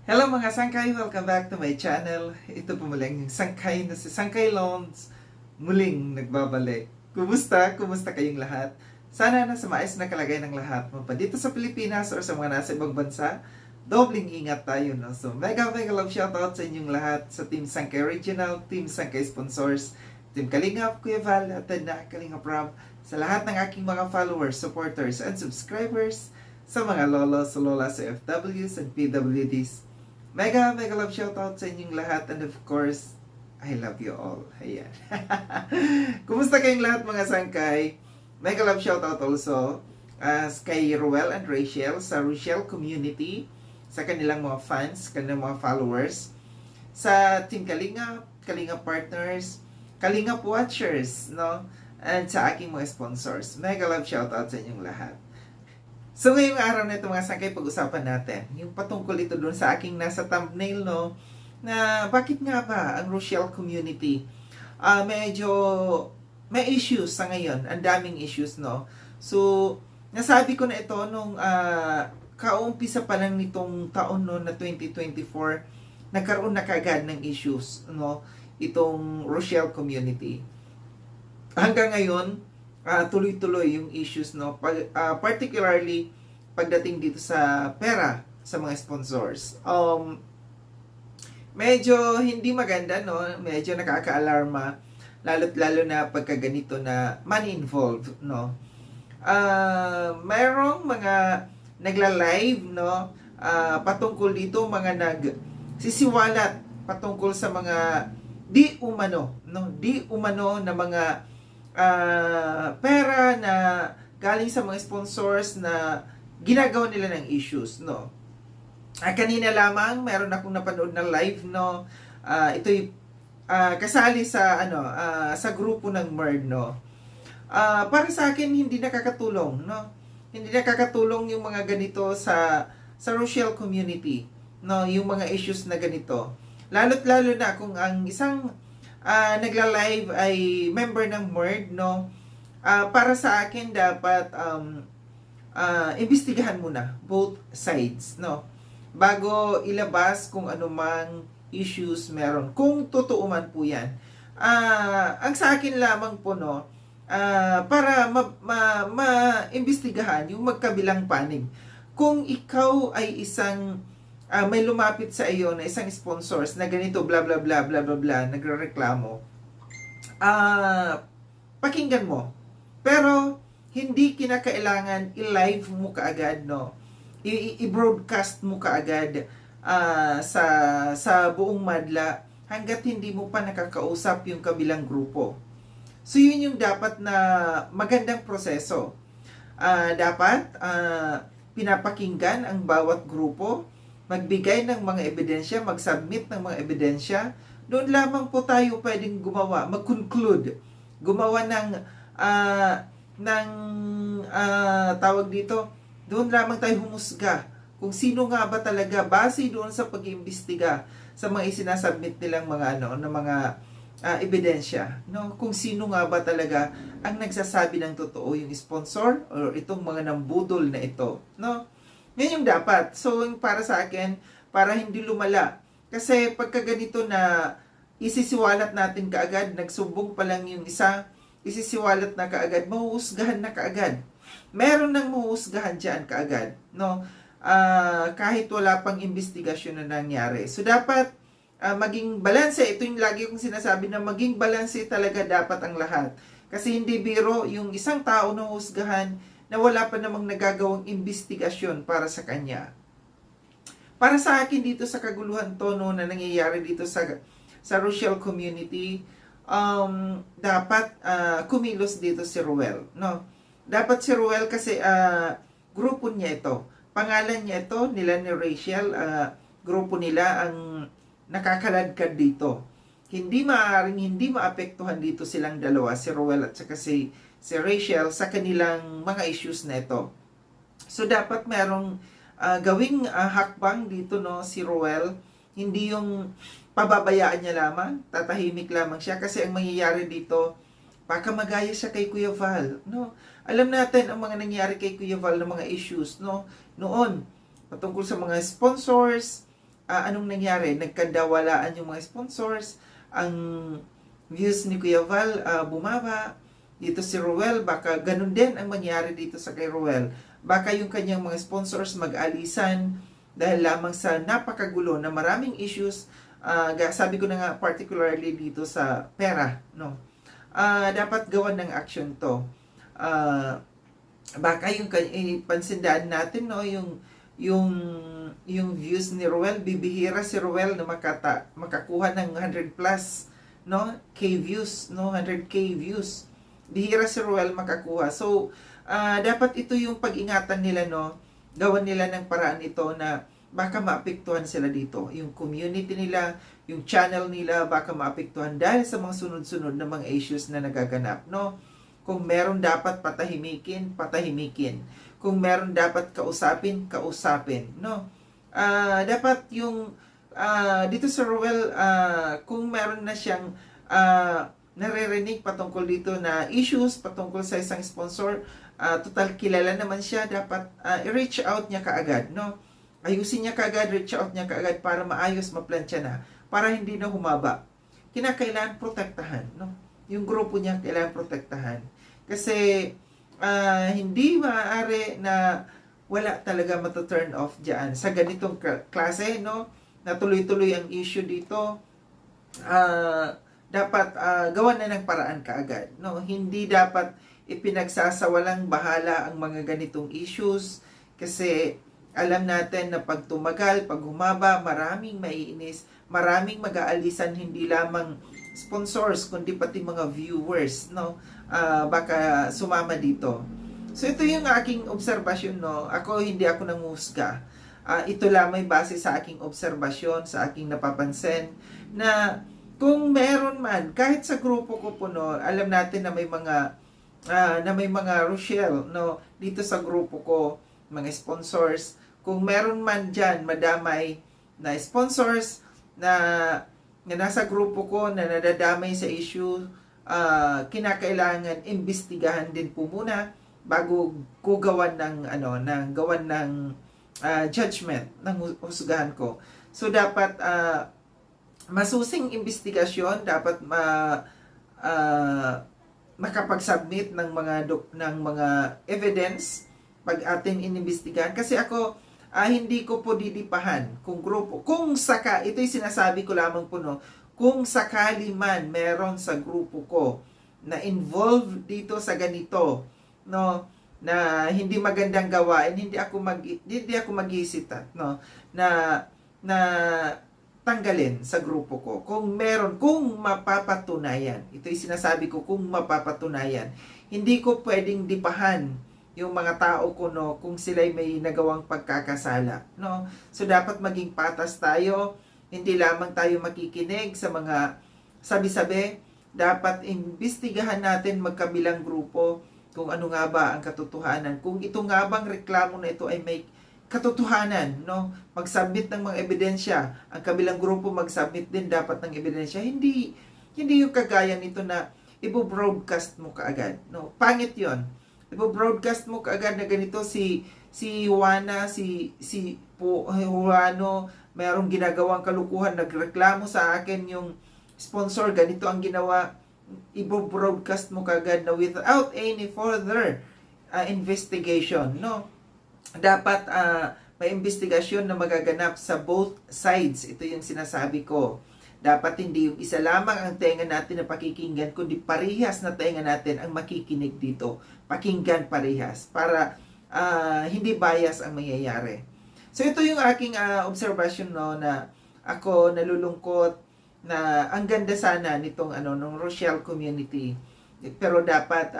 Hello mga sangkay! Welcome back to my channel. Ito po muling yung sangkay na si Sangkay Loans muling nagbabalik. Kumusta? Kumusta kayong lahat? Sana nasa maayos na kalagayan ng lahat mo pa dito sa Pilipinas or sa mga nasa ibang bansa. Dobling ingat tayo, no? So, mega love shoutout sa inyong lahat sa Team Sangkay Regional, Team Sangkay Sponsors, Team Kalingap, Kuya Val, at na Kalingap Rob, sa lahat ng aking mga followers, supporters, and subscribers, sa mga lolos, lolas, FWs, and PWDs. Mega love shoutout sa inyong lahat, and of course, I love you all. Ayan. Kumusta kayong lahat mga sangkay? Mega love shoutout also kay Ruel and Rachel sa Rochelle community, sa kanilang mga fans, kanilang mga followers, sa Team Kalingap, Kalingap Partners, Kalingap Watchers, no? And sa aking mga sponsors. Mega love shoutout sa inyong lahat. So ngayong araw na ito mga sangkay, pag-usapan natin yung patungkol ito doon sa aking nasa thumbnail, no, na bakit nga ba ang Rochelle community medyo may issues sa ngayon, ang daming issues, no. So nasabi ko na ito nung kaumpisa pa lang nitong taon, no, na 2024, nagkaroon na kagad ng issues, no, itong Rochelle community. Hanggang ngayon tuloy-tuloy yung issues, no, particularly pagdating dito sa pera sa mga sponsors. Medyo hindi maganda, no, medyo nakaka-alarma, lalo na pagka ganito na money involved, no. Mayroong mga nagla-live, no, patungkol dito, mga nagsisiwalat patungkol sa mga di umano na mga pera na galing sa mga sponsors na ginagawa nila ng issues, no. Kanina lamang meron akong napanood na live, no. Ito'y kasali sa sa grupo ng MERD, no. Para sa akin hindi nakakatulong, no. Hindi nakakatulong yung mga ganito sa Rochelle community, no, yung mga issues na ganito. Lalo na kung ang isang nagla-live ay member ng MERD, no. Para sa akin dapat imbestigahan muna both sides, no, bago ilabas kung anumang issues meron, kung totoo man po yan. Ang sa akin lamang po, no, para maimbestigahan yung magkabilang panig. Kung ikaw ay isang may lumapit sa iyo na isang sponsors na ganito bla bla bla bla bla bla, nagrereklamo, pakinggan mo. Pero hindi kinakailangan i-live mo kaagad, no. I-broadcast mo kaagad sa buong madla hangga't hindi mo pa nakakausap yung kabilang grupo. So yun yung dapat na magandang proseso. Dapat pinapakinggan ang bawat grupo, magbigay ng mga ebidensya, mag-submit ng mga ebidensya. Doon lamang po tayo pwedeng mag-conclude, gumawa ng tawag dito, doon lamang tayo humusga kung sino nga ba talaga, base doon sa pag-iimbestiga sa mga isinasubmit nilang mga ebidensya, no, kung sino nga ba talaga ang nagsasabi ng totoo, yung sponsor or itong mga nambudol na ito, no. Yan yung dapat. So, para sa akin, para hindi lumala. Kasi pagka ganito na isisiwalat natin kaagad, nagsumbong pa lang yung isa, isisiwalat na kaagad, mahuhusgahan na kaagad. Meron nang mahuhusgahan dyan kaagad, no? Kahit wala pang investigasyon na nangyari. So, dapat maging balanse. Ito yung lagi kong sinasabi na maging balanse talaga dapat ang lahat. Kasi hindi biro yung isang tao na husgahan na wala pa namang nagagawang investigasyon para sa kanya. Para sa akin dito sa kaguluhan to, no, na nangyayari dito sa Rochelle community, dapat kumilos dito si Ruel, no. Dapat si Ruel kasi grupo niya ito. Pangalan niya ito, nila ni Rachel, grupo nila ang nakakaladkad dito. Hindi maapektuhan dito silang dalawa, si Ruel at saka si Rachel, sa kanilang mga issues na ito. So dapat merong gawing hakbang dito, no, si Ruel. Hindi yung pababayaan niya lamang, tatahimik lamang siya, kasi ang mangyayari dito, baka magaya siya kay Kuya Val, no. Alam natin ang mga nangyari kay Kuya Val ng mga issues, no, noon patungkol sa mga sponsors, anong nangyari? Nagkadawalaan yung mga sponsors, ang views ni Kuya Val bumaba, dito si Ruel, baka ganun din ang mangyari dito sa kay Ruel. Baka yung kanyang mga sponsors mag-alisan dahil lamang sa napakagulo na maraming issues, sabi ko na nga particularly dito sa pera, no? Dapat gawan ng action to. Baka yung pansindaan natin, no, yung views ni Ruel, bibihira si Ruel na makakuha ng 100 plus, no, K views, no, 100K views. Bihira si Ruel makakuha. So, dapat ito yung pag-ingatan nila, no, gawan nila ng paraan ito na baka maapektuhan sila dito. Yung community nila, yung channel nila, baka maapektuhan dahil sa mga sunod-sunod na mga issues na nagaganap, no? Kung meron dapat patahimikin, patahimikin. Kung meron dapat kausapin, kausapin, no? Dapat yung dito sa Ruel, kung meron na siyang naririnig patungkol dito na issues patungkol sa isang sponsor, total kilala naman siya, dapat i-reach out niya kaagad, no? Ayusin niya kaagad, reach out niya kaagad para maayos, maplansya na, para hindi na humaba. Kinakailangan protektahan, no? Yung grupo niya kailangan protektahan. Kasi hindi maaari na wala talaga mato-turn off diyan sa ganitong klase, no? Na tuloy-tuloy ang issue dito. Dapat gawan na ng paraan kaagad, no? Hindi dapat ipinagsasawalang bahala ang mga ganitong issues kasi alam natin na pag tumagal, pag humaba, maraming maiinis, maraming mag-aalisan, hindi lamang sponsors kundi pati mga viewers, no? Baka sumama dito. So ito yung aking obserbasyon, no. Hindi ako nanghusga. Ito lamang base sa aking obserbasyon, sa aking napapansin na kung meron man kahit sa grupo ko po, no, alam natin na may mga Rochelle, no, dito sa grupo ko, mga sponsors. Kung meron man diyan madamay na sponsors na nasa grupo ko na nadadamay sa issue, kinakailangan imbestigahan din po muna bago ko gawan ng judgment ng husgahan ko. So dapat masusing investigasyon, dapat makapag-submit ng mga evidence pag atin inimbestigahan, kasi ako hindi ko po didipahan kung grupo, kung ito'y sinasabi ko lamang po, no, kung sakali man meron sa grupo ko na involved dito sa ganito, no, na hindi magandang gawain, hindi ako mag-iisita, no, na tanggalin sa grupo ko. Kung mapapatunayan, ito'y sinasabi ko, kung mapapatunayan, hindi ko pwedeng dipahan yung mga tao ko, no, kung sila'y may nagawang pagkakasala, no. So dapat maging patas tayo, hindi lamang tayo makikinig sa mga sabi-sabi, dapat imbestigahan natin magkabilang grupo kung ano nga ba ang katotohanan. Kung ito nga bang reklamo na ito ay may katotohanan, no, mag-submit ng mga ebidensya, ang kabilang grupo mag-submit din dapat ng ebidensya. Hindi yung kagaya nito na ibo-broadcast mo kaagad, no. Pangit 'yon. Ipo-broadcast mo kaagad na ganito si Juana, si Juano, mayroong ginagawang kalukuhan, nagreklamo sa akin yung sponsor, ganito ang ginawa. Ipo-broadcast mo kaagad na without any further investigation, no? Dapat may investigasyon na magaganap sa both sides. Ito yung sinasabi ko. Dapat hindi yung isa lamang ang tenga natin na pakikinggan, kundi parehas na tenga natin ang makikinig dito. Pakinggan parehas para hindi bias ang mangyayari. So ito yung aking observation, no, na ako nalulungkot na ang ganda sana nitong nung Rochelle community. Pero dapat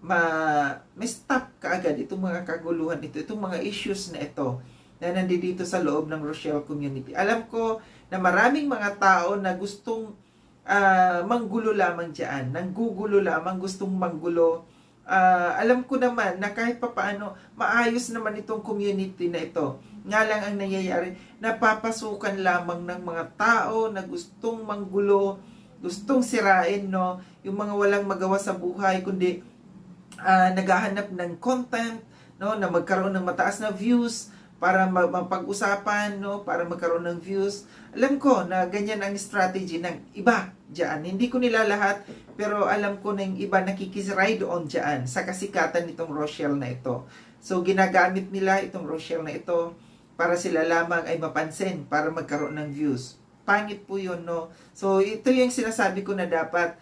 may stop kaagad itong mga kaguluhan itong mga issues na ito na nandito sa loob ng Rochelle community. Alam ko na maraming mga tao na gustong manggulo lamang diyan, nanggugulo lamang, gustong manggulo. Alam ko naman na kahit papaano maayos naman itong community na ito. Nga lang ang nangyayari, napapasukan lamang ng mga tao na gustong manggulo, gustong sirain, no, yung mga walang magawa sa buhay kundi naghahanap ng content, no, na magkaroon ng mataas na views para mapag-usapan, no, para magkaroon ng views. Alam ko na ganyan ang strategy ng iba diyan. Hindi ko nila lahat, pero alam ko na yung iba nakikis-ride on diyan sa kasikatan nitong Rochelle na ito. So ginagamit nila itong Rochelle na ito para sila lamang ay mapansin, para magkaroon ng views. Pangit po yun, no? So ito yung sinasabi ko na dapat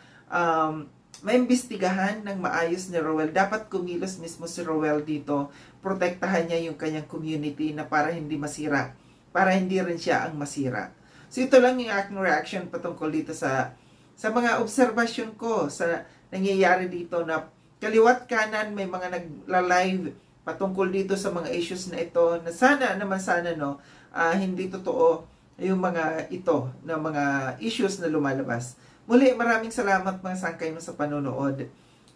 maimbestigahan ng maayos ni Roel. Dapat kumilos mismo si Roel dito. Protektahan niya yung kanyang community na para hindi masira. Para hindi rin siya ang masira. So ito lang yung aking reaction patungkol dito sa mga obserbasyon ko sa nangyayari dito na kaliwat kanan may mga nagla-live patungkol dito sa mga issues na ito na sana no, hindi totoo yung mga ito na mga issues na lumalabas. Muli, maraming salamat mga sangkay sa panonood.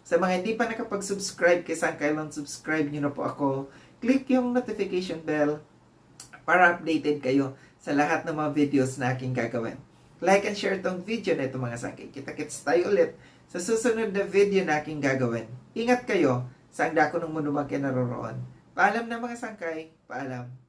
Sa mga hindi pa nakapag-subscribe kay Sangkay Lon, subscribe nyo na po ako. Click yung notification bell para updated kayo sa lahat ng mga videos na aking gagawin. Like and share tong video na ito mga sangkay. Kita-kits tayo ulit sa susunod na video na aking gagawin. Ingat kayo sa ang dako ng mundo magkinaroroon. Paalam na mga sangkay. Paalam.